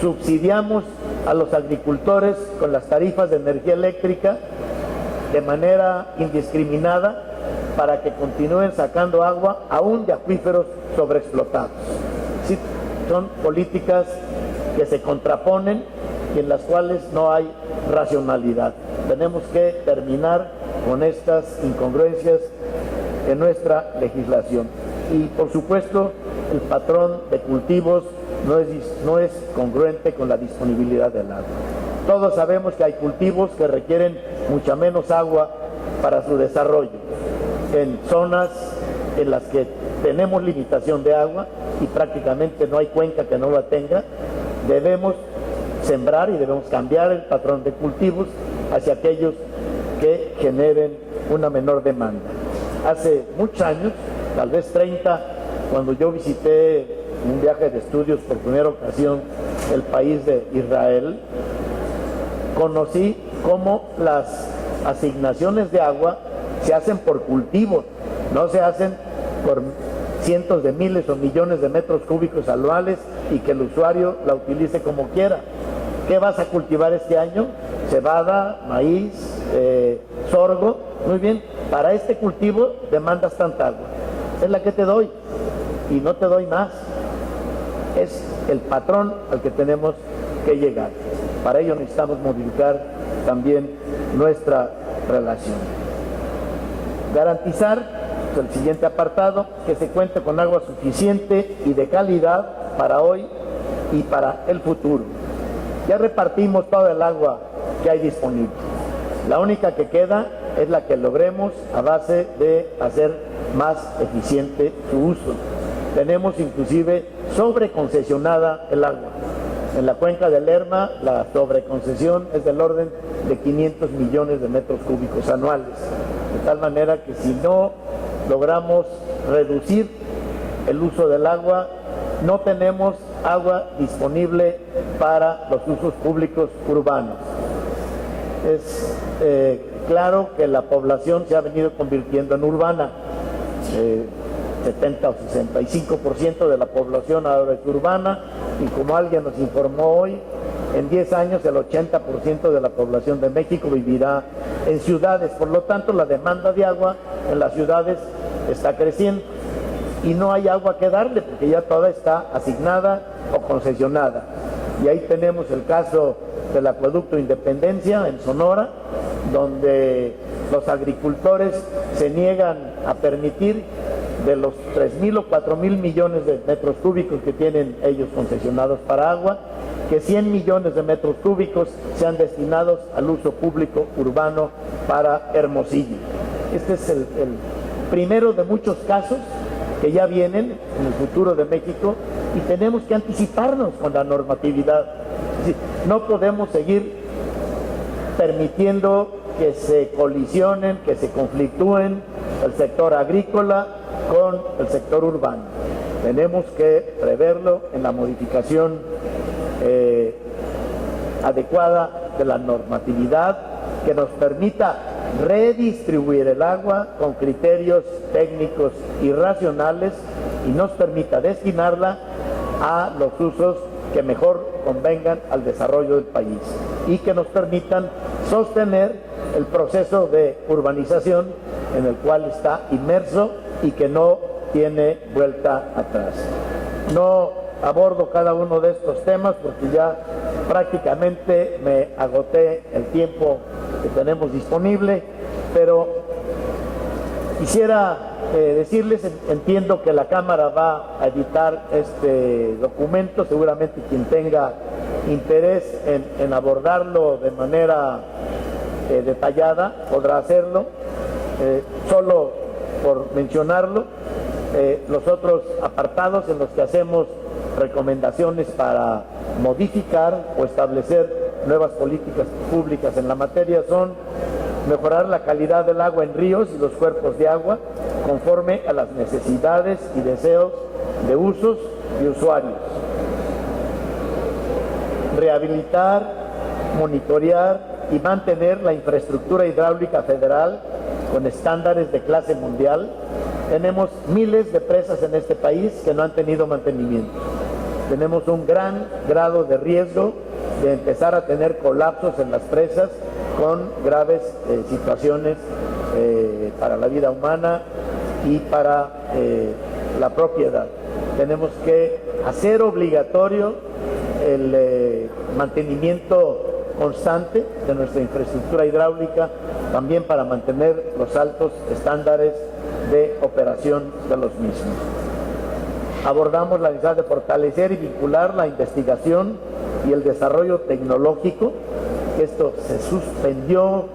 Subsidiamos a los agricultores con las tarifas de energía eléctrica de manera indiscriminada para que continúen sacando agua aún de acuíferos sobreexplotados. Sí, son políticas que se contraponen y en las cuales no hay racionalidad. Tenemos que terminar con estas incongruencias en nuestra legislación. Y por supuesto, el patrón de cultivos no es congruente con la disponibilidad del agua. Todos sabemos que hay cultivos que requieren mucha menos agua para su desarrollo, en zonas en las que tenemos limitación de agua y prácticamente no hay cuenca que no la tenga, debemos sembrar y debemos cambiar el patrón de cultivos hacia aquellos que generen una menor demanda. Hace muchos años, tal vez 30, cuando yo visité un viaje de estudios por primera ocasión el país de Israel, conocí cómo las asignaciones de agua se hacen por cultivos, no se hacen por cientos de miles o millones de metros cúbicos anuales y que el usuario la utilice como quiera. ¿Qué vas a cultivar este año? Cebada, maíz, sorgo. Muy bien, para este cultivo demandas tanta agua. Es la que te doy y no te doy más. Es el patrón al que tenemos que llegar. Para ello necesitamos modificar también nuestra relación. Garantizar, el siguiente apartado, que se cuente con agua suficiente y de calidad para hoy y para el futuro. Ya repartimos toda el agua que hay disponible. La única que queda es la que logremos a base de hacer más eficiente su uso. Tenemos inclusive sobreconcesionada el agua. En la cuenca del Lerma la sobreconcesión es del orden de 500 millones de metros cúbicos anuales. De tal manera que si no logramos reducir el uso del agua, no tenemos agua disponible para los usos públicos urbanos. Es claro que la población se ha venido convirtiendo en urbana. 70 o 65% de la población ahora es urbana y como alguien nos informó hoy, en 10 años el 80% de la población de México vivirá en ciudades. Por lo tanto, la demanda de agua en las ciudades está creciendo y no hay agua que darle porque ya toda está asignada o concesionada. Y ahí tenemos el caso del acueducto Independencia en Sonora, donde los agricultores se niegan a permitir de los 3.000 o 4.000 millones de metros cúbicos que tienen ellos concesionados para agua, que 100 millones de metros cúbicos sean destinados al uso público urbano para Hermosillo. Este es el primero de muchos casos que ya vienen en el futuro de México y tenemos que anticiparnos con la normatividad. Es decir, no podemos seguir permitiendo que se colisionen, que se conflictúen el sector agrícola con el sector urbano. Tenemos que preverlo en la modificación adecuada de la normatividad que nos permita redistribuir el agua con criterios técnicos y racionales y nos permita destinarla a los usos que mejor convengan al desarrollo del país y que nos permitan sostener el proceso de urbanización en el cual está inmerso y que no tiene vuelta atrás. No abordo cada uno de estos temas porque ya prácticamente me agoté el tiempo que tenemos disponible, pero quisiera decirles, entiendo que la Cámara va a editar este documento, seguramente quien tenga interés en abordarlo de manera detallada podrá hacerlo. Solo por mencionarlo, los otros apartados en los que hacemos recomendaciones para modificar o establecer nuevas políticas públicas en la materia son mejorar la calidad del agua en ríos y los cuerpos de agua conforme a las necesidades y deseos de usos y usuarios. Rehabilitar, monitorear y mantener la infraestructura hidráulica federal con estándares de clase mundial. Tenemos miles de presas en este país que no han tenido mantenimiento. Tenemos un gran grado de riesgo de empezar a tener colapsos en las presas con graves situaciones para la vida humana y para la propiedad. Tenemos que hacer obligatorio el mantenimiento constante de nuestra infraestructura hidráulica, también para mantener los altos estándares de operación de los mismos. Abordamos la necesidad de fortalecer y vincular la investigación y el desarrollo tecnológico. Esto se suspendió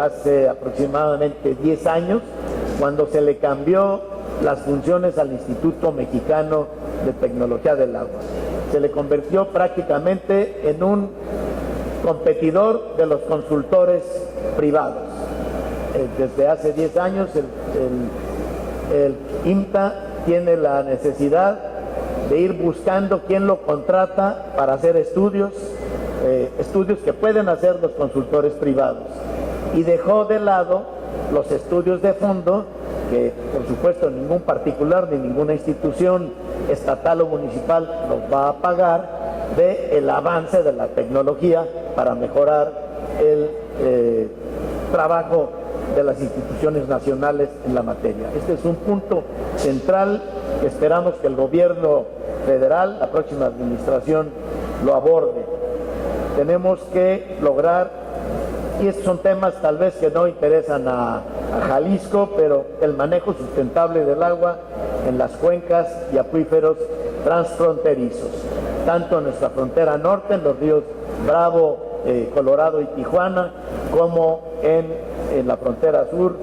hace aproximadamente 10 años, cuando se le cambió las funciones al Instituto Mexicano de Tecnología del Agua. Se le convirtió prácticamente en un competidor de los consultores privados. Desde hace 10 años el IMTA tiene la necesidad de ir buscando quién lo contrata para hacer estudios que pueden hacer los consultores privados, y dejó de lado los estudios de fondo que, por supuesto, ningún particular ni ninguna institución estatal o municipal nos va a pagar, de el avance de la tecnología para mejorar el trabajo de las instituciones nacionales en la materia. Este es un punto central que esperamos que el gobierno federal, la próxima administración, lo aborde. Tenemos que lograr, y estos son temas tal vez que no interesan a Jalisco, pero el manejo sustentable del agua en las cuencas y acuíferos transfronterizos, tanto en nuestra frontera norte, en los ríos Bravo, Colorado y Tijuana, como en la frontera sur,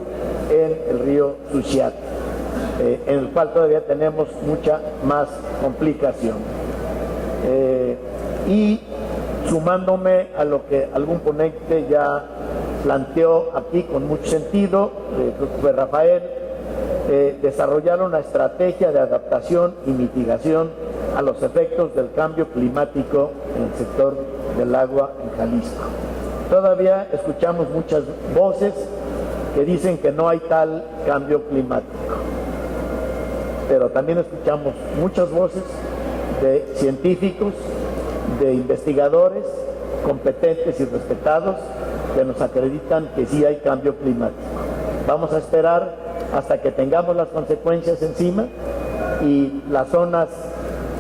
en el río Suchiate, en el cual todavía tenemos mucha más complicación. Y sumándome a lo que algún ponente ya planteó aquí con mucho sentido, fue Rafael, desarrollar una estrategia de adaptación y mitigación a los efectos del cambio climático en el sector del agua en Jalisco. Todavía escuchamos muchas voces que dicen que no hay tal cambio climático, pero también escuchamos muchas voces de científicos, de investigadores competentes y respetados que nos acreditan que sí hay cambio climático. Vamos a esperar hasta que tengamos las consecuencias encima y las zonas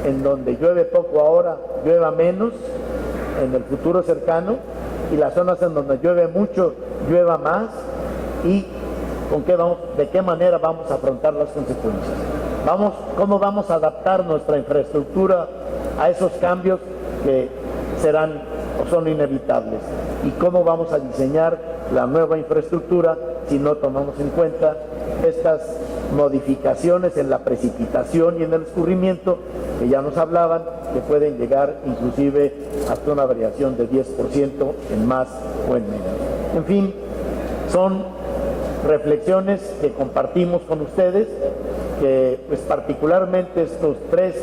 en donde llueve poco ahora, llueva menos en el futuro cercano, y las zonas en donde llueve mucho, llueva más, y de qué manera vamos a afrontar las consecuencias. ¿Cómo vamos a adaptar nuestra infraestructura a esos cambios que serán o son inevitables? ¿Y cómo vamos a diseñar la nueva infraestructura si no tomamos en cuenta estas modificaciones en la precipitación y en el escurrimiento que ya nos hablaban, que pueden llegar inclusive hasta una variación de 10% en más o en menos? En fin, son reflexiones que compartimos con ustedes, que pues particularmente estos tres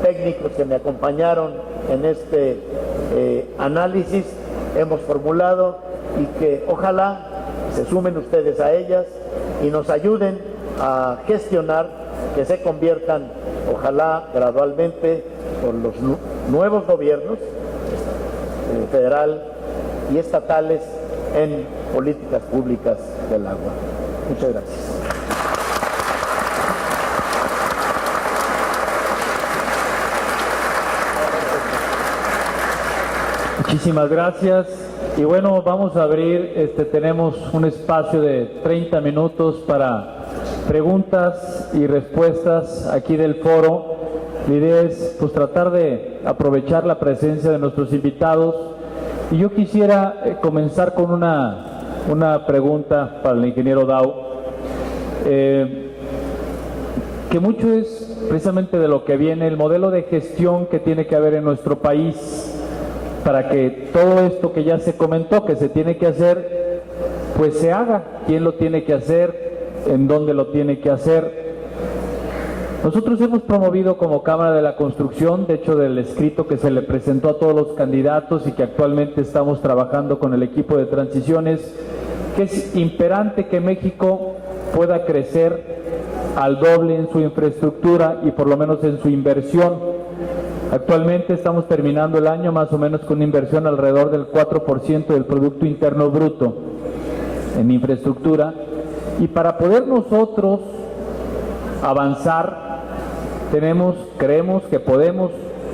técnicos que me acompañaron en este análisis hemos formulado, y que ojalá se sumen ustedes a ellas y nos ayuden a gestionar, que se conviertan, ojalá gradualmente, por los nuevos gobiernos federal y estatales, en políticas públicas del agua. Muchas gracias. Muchísimas gracias. Y bueno, vamos a abrir, tenemos un espacio de 30 minutos para preguntas y respuestas aquí del foro. La idea es pues tratar de aprovechar la presencia de nuestros invitados, y yo quisiera comenzar con una pregunta para el ingeniero Dau, que mucho es precisamente de lo que viene, el modelo de gestión que tiene que haber en nuestro país para que todo esto que ya se comentó que se tiene que hacer, pues se haga. ¿Quién lo tiene que hacer? ¿En dónde lo tiene que hacer? Nosotros hemos promovido como Cámara de la Construcción, de hecho del escrito que se le presentó a todos los candidatos y que actualmente estamos trabajando con el equipo de transiciones, que es imperante que México pueda crecer al doble en su infraestructura y por lo menos en su inversión. Actualmente estamos terminando el año más o menos con una inversión alrededor del 4% del Producto Interno Bruto en infraestructura, y para poder nosotros avanzar creemos que podemos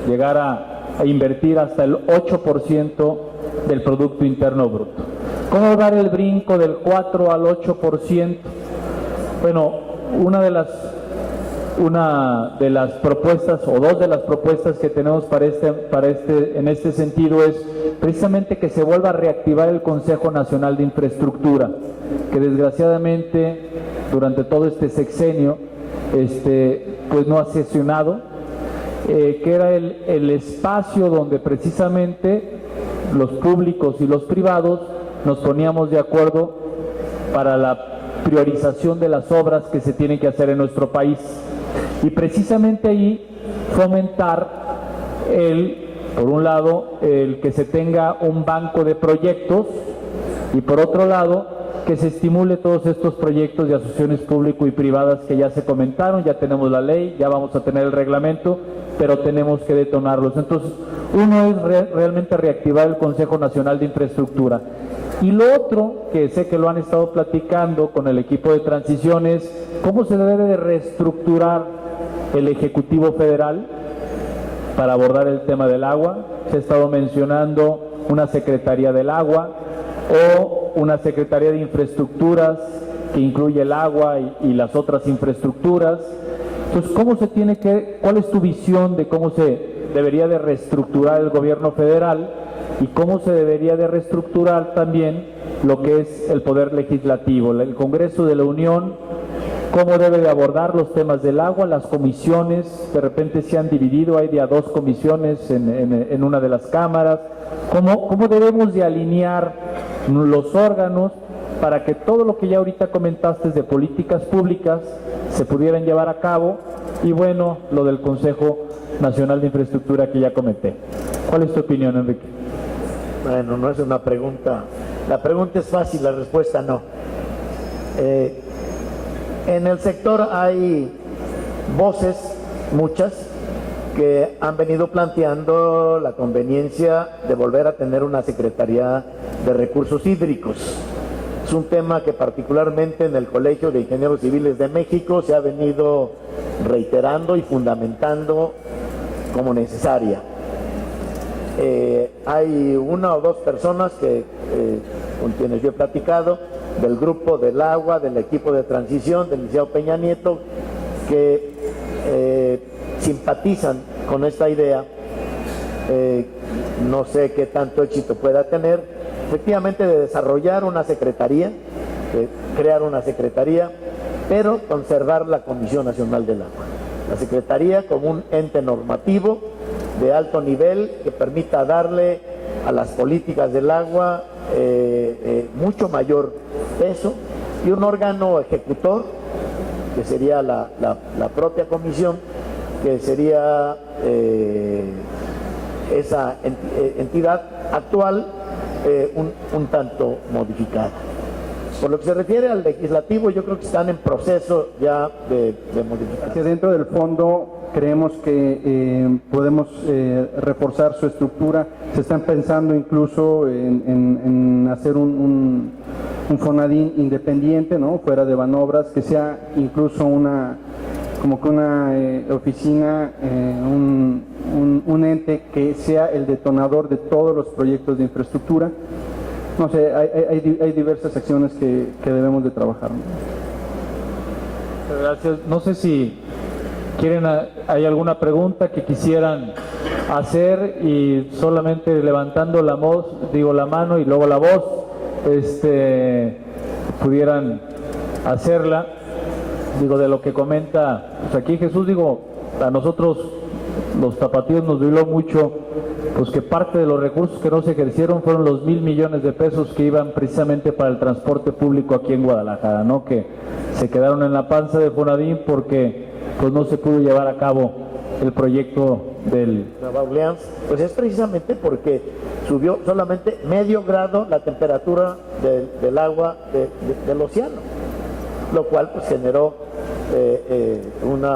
llegar a invertir hasta el 8% del Producto Interno Bruto. ¿Cómo dar el brinco del 4 al 8%? Bueno, una de las propuestas, o dos de las propuestas que tenemos en este sentido, es precisamente que se vuelva a reactivar el Consejo Nacional de Infraestructura, que desgraciadamente durante todo este sexenio pues no ha sesionado, que era el espacio donde precisamente los públicos y los privados nos poníamos de acuerdo para la priorización de las obras que se tienen que hacer en nuestro país. Y precisamente ahí fomentar por un lado, el que se tenga un banco de proyectos y por otro lado, que se estimule todos estos proyectos de asociaciones público y privadas que ya se comentaron, ya tenemos la ley, ya vamos a tener el reglamento, pero tenemos que detonarlos. Entonces, uno es realmente reactivar el Consejo Nacional de Infraestructura. Y lo otro, que sé que lo han estado platicando con el equipo de transiciones, cómo se debe de reestructurar el Ejecutivo Federal para abordar el tema del agua. Se ha estado mencionando una Secretaría del Agua o una Secretaría de Infraestructuras que incluye el agua y las otras infraestructuras. Entonces, ¿cuál es tu visión de cómo se debería de reestructurar el gobierno federal y cómo se debería de reestructurar también lo que es el poder legislativo, el Congreso de la Unión? ¿Cómo debe de abordar los temas del agua? Las comisiones de repente se han dividido, hay de a 2 comisiones en una de las cámaras. ¿Cómo debemos de alinear los órganos para que todo lo que ya ahorita comentaste de políticas públicas se pudieran llevar a cabo? Y bueno, lo del Consejo Nacional de Infraestructura que ya comenté. ¿Cuál es tu opinión, Enrique? Bueno, no es una pregunta. La pregunta es fácil, la respuesta no. En el sector hay voces, muchas, que han venido planteando la conveniencia de volver a tener una Secretaría de Recursos Hídricos. Es un tema que particularmente en el Colegio de Ingenieros Civiles de México se ha venido reiterando y fundamentando como necesaria. Hay 1 o 2 personas con quienes yo he platicado, del grupo del agua, del equipo de transición, del licenciado Peña Nieto, que simpatizan con esta idea. No sé qué tanto éxito pueda tener, efectivamente, de desarrollar una secretaría, de crear una secretaría, pero conservar la Comisión Nacional del Agua. La secretaría como un ente normativo de alto nivel que permita darle a las políticas del agua mucho mayor peso, y un órgano ejecutor que sería la propia comisión, que sería esa entidad actual un tanto modificada. Por lo que se refiere al legislativo, yo creo que están en proceso ya de modificación. Hacia dentro del fondo creemos que podemos reforzar su estructura. Se están pensando incluso en hacer un Fonadín independiente, ¿no?, fuera de Banobras, que sea incluso una oficina, un ente que sea el detonador de todos los proyectos de infraestructura. No sé, hay diversas acciones que debemos de trabajar. Gracias. No sé si hay alguna pregunta que quisieran hacer, y solamente levantando la mano y luego la voz, pudieran hacerla. De lo que comenta pues aquí Jesús, a nosotros los tapatíos nos dolió mucho pues que parte de los recursos que no se ejercieron fueron los 1,000 millones de pesos que iban precisamente para el transporte público aquí en Guadalajara, ¿no?, que se quedaron en la panza de Fonadín porque pues no se pudo llevar a cabo el proyecto del Nueva Orleans. Pues es precisamente porque subió solamente medio grado la temperatura del agua del océano, lo cual pues generó un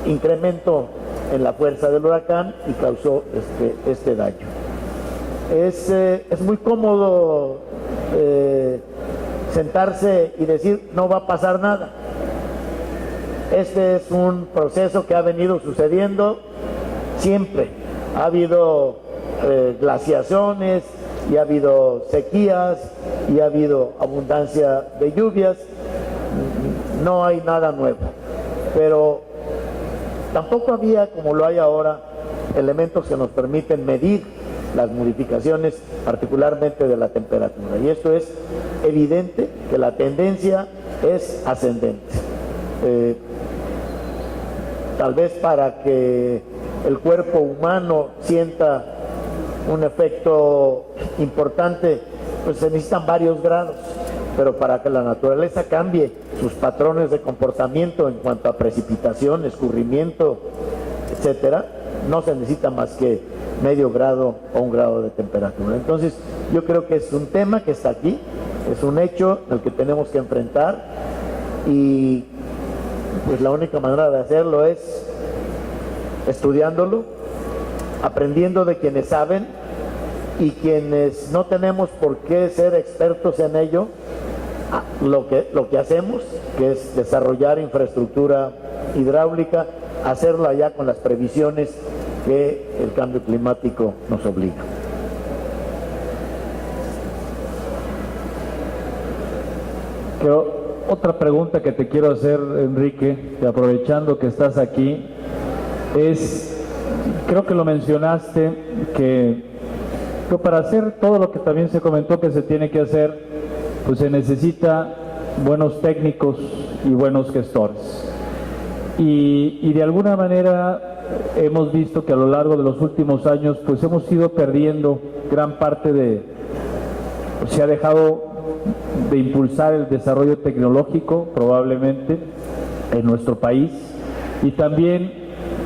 incremento en la fuerza del huracán y causó este daño. Es muy cómodo sentarse y decir no va a pasar nada. Este es un proceso que ha venido sucediendo siempre. Ha habido glaciaciones, y ha habido sequías, y ha habido abundancia de lluvias. No hay nada nuevo, pero tampoco había, como lo hay ahora, elementos que nos permiten medir las modificaciones, particularmente de la temperatura. Y esto es evidente que la tendencia es ascendente. tal vez para que el cuerpo humano sienta un efecto importante, pues se necesitan varios grados, pero para que la naturaleza cambie sus patrones de comportamiento en cuanto a precipitación, escurrimiento, etcétera, no se necesita más que medio grado o 1 grado de temperatura. Entonces, yo creo que es un tema que está aquí, es un hecho al que tenemos que enfrentar, y pues la única manera de hacerlo es estudiándolo, aprendiendo de quienes saben, y quienes no tenemos por qué ser expertos en ello, lo que hacemos, que es desarrollar infraestructura hidráulica, hacerla ya con las previsiones que el cambio climático nos obliga. Otra pregunta que te quiero hacer, Enrique, aprovechando que estás aquí, es, creo que lo mencionaste, que para hacer todo lo que también se comentó que se tiene que hacer, pues se necesita buenos técnicos y buenos gestores. Y de alguna manera hemos visto que a lo largo de los últimos años pues hemos ido perdiendo gran parte se ha dejado de impulsar el desarrollo tecnológico probablemente en nuestro país, y también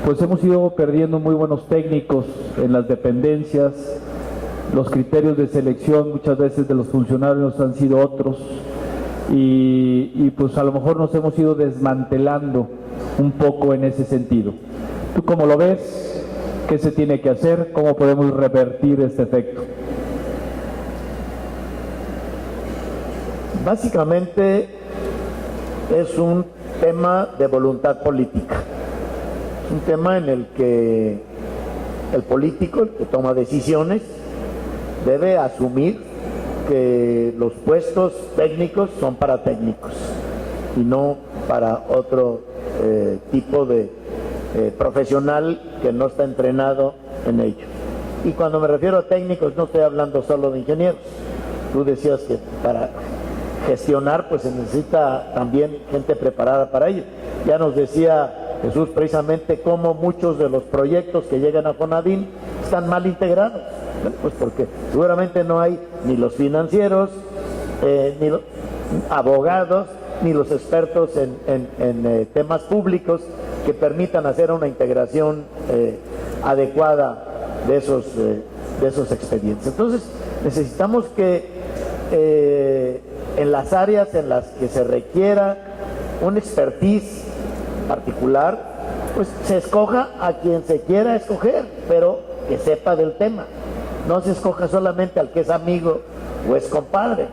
pues hemos ido perdiendo muy buenos técnicos en las dependencias. Los criterios de selección muchas veces de los funcionarios han sido otros, y pues a lo mejor nos hemos ido desmantelando un poco en ese sentido. ¿Tú cómo lo ves? ¿Qué se tiene que hacer? ¿Cómo podemos revertir este efecto? Básicamente es un tema de voluntad política, un tema en el que el político, el que toma decisiones, debe asumir que los puestos técnicos son para técnicos y no para otro tipo de profesional que no está entrenado en ello. Y cuando me refiero a técnicos no estoy hablando solo de ingenieros. Tú decías que para gestionar pues se necesita también gente preparada para ello. Ya nos decía Jesús precisamente cómo muchos de los proyectos que llegan a FONADIN están mal integrados. Bueno, pues porque seguramente no hay ni los financieros, ni los abogados, ni los expertos en temas públicos que permitan hacer una integración adecuada de esos expedientes. Entonces necesitamos que en las áreas en las que se requiera un expertise particular, pues se escoja a quien se quiera escoger, pero que sepa del tema. No se escoja solamente al que es amigo o es compadre.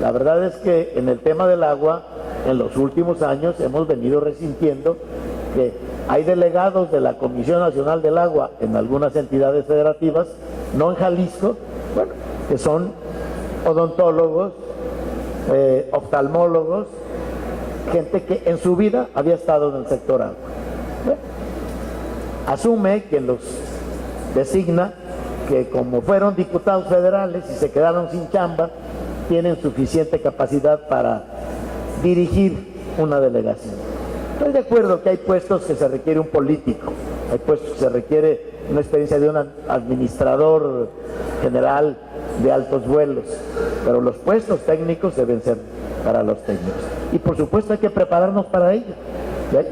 La verdad es que en el tema del agua, en los últimos años hemos venido resintiendo que hay delegados de la Comisión Nacional del Agua en algunas entidades federativas, no en Jalisco, bueno, que son odontólogos, oftalmólogos, gente que en su vida había estado en el sector agua. Bueno, asume que los designa, que como fueron diputados federales y se quedaron sin chamba, tienen suficiente capacidad para dirigir una delegación. Estoy de acuerdo que hay puestos que se requiere un político, hay puestos que se requiere una experiencia de un administrador general de altos vuelos, pero los puestos técnicos deben ser para los técnicos. Y por supuesto hay que prepararnos para ello.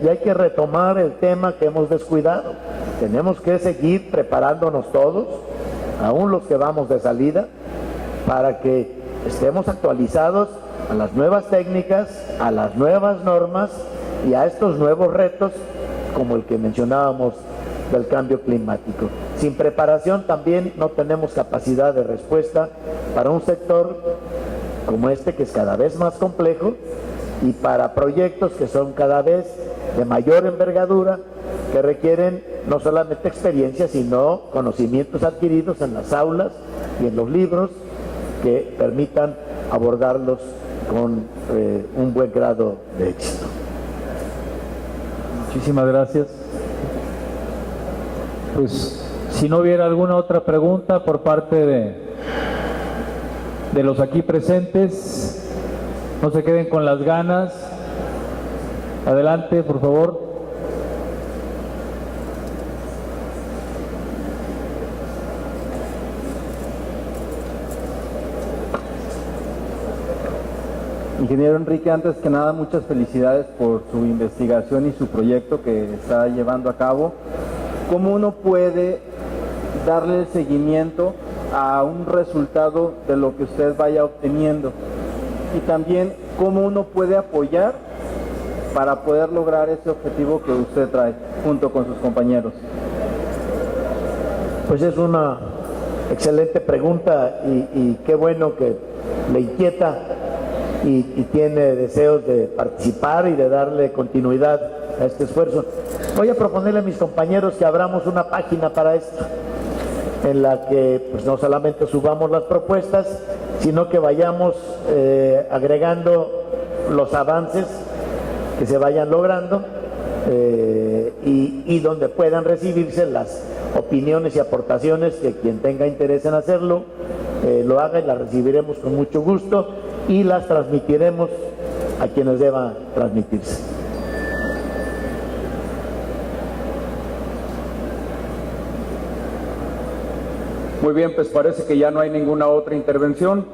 Y hay que retomar el tema que hemos descuidado. Tenemos que seguir preparándonos todos, aún los que vamos de salida, para que estemos actualizados a las nuevas técnicas, a las nuevas normas y a estos nuevos retos como el que mencionábamos del cambio climático. Sin preparación también no tenemos capacidad de respuesta para un sector como este, que es cada vez más complejo, y para proyectos que son cada vez de mayor envergadura, que requieren no solamente experiencia, sino conocimientos adquiridos en las aulas y en los libros que permitan abordarlos con un buen grado de éxito. Muchísimas gracias. Pues si no hubiera alguna otra pregunta por parte de los aquí presentes, no se queden con las ganas. Adelante, por favor. Ingeniero Enrique, antes que nada, muchas felicidades por su investigación y su proyecto que está llevando a cabo. ¿Cómo uno puede darle el seguimiento a un resultado de lo que usted vaya obteniendo? Y también, ¿cómo uno puede apoyar para poder lograr ese objetivo que usted trae junto con sus compañeros? Pues es una excelente pregunta y qué bueno que le inquieta y tiene deseos de participar y de darle continuidad a este esfuerzo. Voy a proponerle a mis compañeros que abramos una página para esto, en la que pues, no solamente subamos las propuestas, sino que vayamos agregando los avances que se vayan logrando y donde puedan recibirse las opiniones y aportaciones que quien tenga interés en hacerlo lo haga, y las recibiremos con mucho gusto y las transmitiremos a quienes deban transmitirse. Muy bien, pues parece que ya no hay ninguna otra intervención.